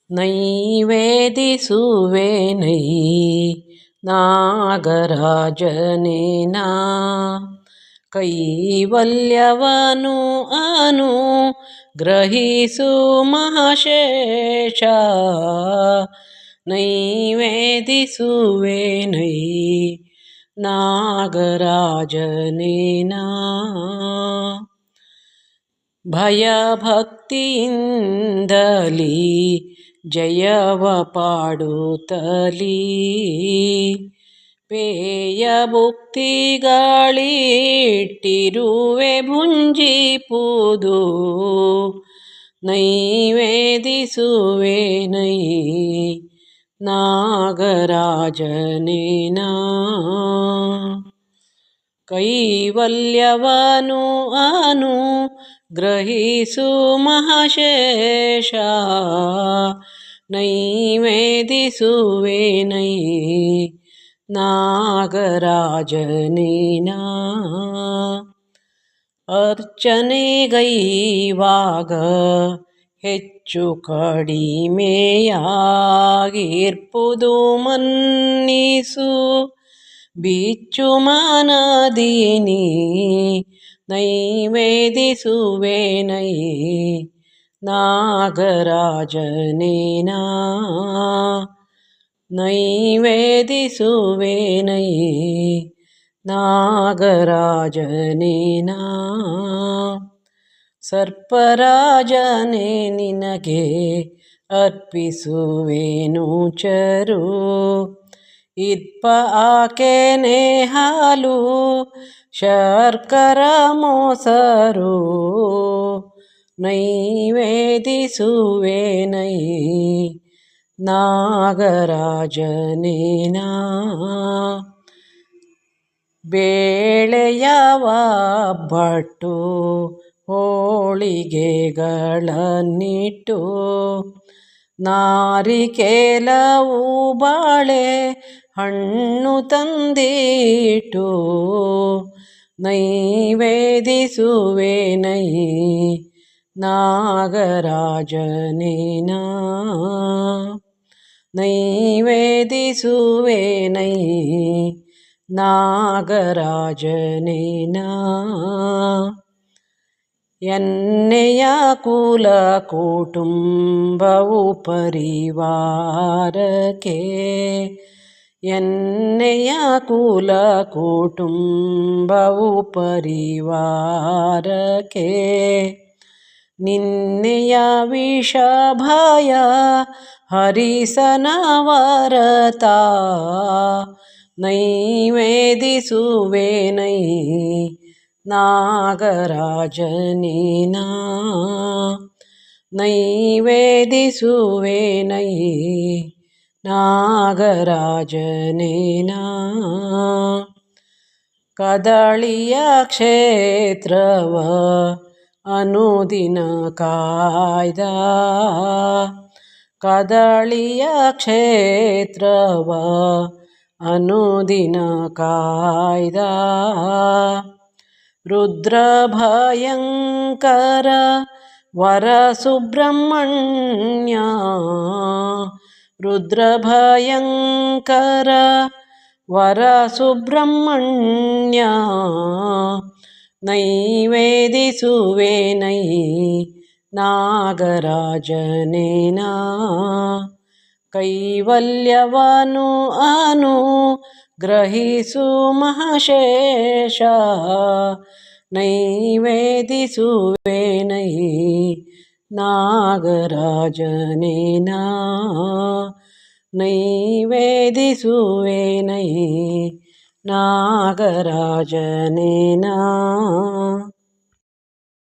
ನೈವೇದಿಸುವೆನೈ ನಾಗರಾಜನೇನಾ ಕೈವಲ್ಯವನು ಗ್ರಹಿಸು ಮಹಾಶೇಷ ನೈವೇದಿಸುವೆನೈ ನಾಗರಾಜನೇನಾ ಭಯಭಕ್ತಿಯಿಂದಲೀ ಜಯವ ಪಾಡುತ್ತಲೀ ಪೇಯ ಭುಕ್ತಿಗಳಿಟ್ಟಿರುವೆ ಭುಂಜಿಪುದು ನೈವೇದಿಸುವೆನೈ ನಾಗರಾಜನೇನಾ ಕೈವಲ್ಯವನು ಗ್ರಹಿಸು ಮಹಾಶೇಷ ನೈವೇದಿಸುವೆನೈ ನಾಗರಾಜನೇನಾ ಅರ್ಚನೆಗೈವಾಗ ಹೆಚ್ಚು ಕಡಿಮೆಯಾಗಿರ್ಪುದು ಮನ್ನಿಸು ಬಿಚ್ಚು ಮನದಿನಿ ನೈವೇದಿಸುವೆನೈ ನಾಗರಾಜನೇನಾ ನೈವೇದಿಸುವೆನೈ ನಾಗರಾಜನೇನಾ ಸರ್ಪರಾಜನೇ ನಿನಗೆ ಅರ್ಪಿಸುವೆನು ಚರು ಇರ್ಪ ಆಕೆನೆ ಹಾಲು ಶರ್ಕರ ಮೊಸರು ನೈವೇದಿಸುವೆನೈ ನಾಗರಾಜನೇನಾ ಬೇಳೆಯವ ಭಟ್ಟು ಹೋಳಿಗೆಗಳನ್ನಿಟ್ಟು ನಾರಿಕೇಲವು ಬಾಳೆ ಹಣ್ಣು ತಂದಿಟ್ಟು ನೈವೇದಿಸುವೆನೈ ನಾಗರಾಜನೇನಾ ನೈವೇದಿಸುವೆನೈ ನಾಗರಾಜನೇನಾ ಎನ್ನೆಯ ಕುಲ ಕುಟುಂಬವು ಪರಿವಾರಕ್ಕೆ ಎನ್ನೆಯ ಕುಲ ಕುಟುಂಬವು ಪರಿವಾರಕ್ಕೆ ನಿನ್ನೆಯ ವಿಷಭಯ ಹರಿಸನ ವರತ ನೈವೇದಿಸುವೆನೈ ನಾಗರಾಜನೇನಾ ನೈವೇದಿಸುವೆನೈ ನಾಗರಾಜನೇನಾ ಕದಳಿಯ ಕ್ಷೇತ್ರವ ಅನುದಿನ ಕಾಯ್ದ ಕದಳಿಯ ಕ್ಷೇತ್ರವ ಅನುದಿನ ಕಾಯ್ದ ರುದ್ರ ಭಯಂಕರ ವರ ಸುಬ್ರಹ್ಮಣ್ಯ ರುದ್ರ ಭಯಂಕರ ವರ ಸುಬ್ರಹ್ಮಣ್ಯ ನೈವೇದಿಸುವೆನೈ ನಾಗರಾಜನೇನಾ ಕೈವಲ್ಯವನು ಗ್ರಹಿಸು ಮಹಾಶೇಷ ನೈವೇದಿಸುವೆನೈ ನಾಗರಾಜನೇನಾ ನೈವೇದಿಸುವೆನೈ ನಾಗರಾಜನೇನಾ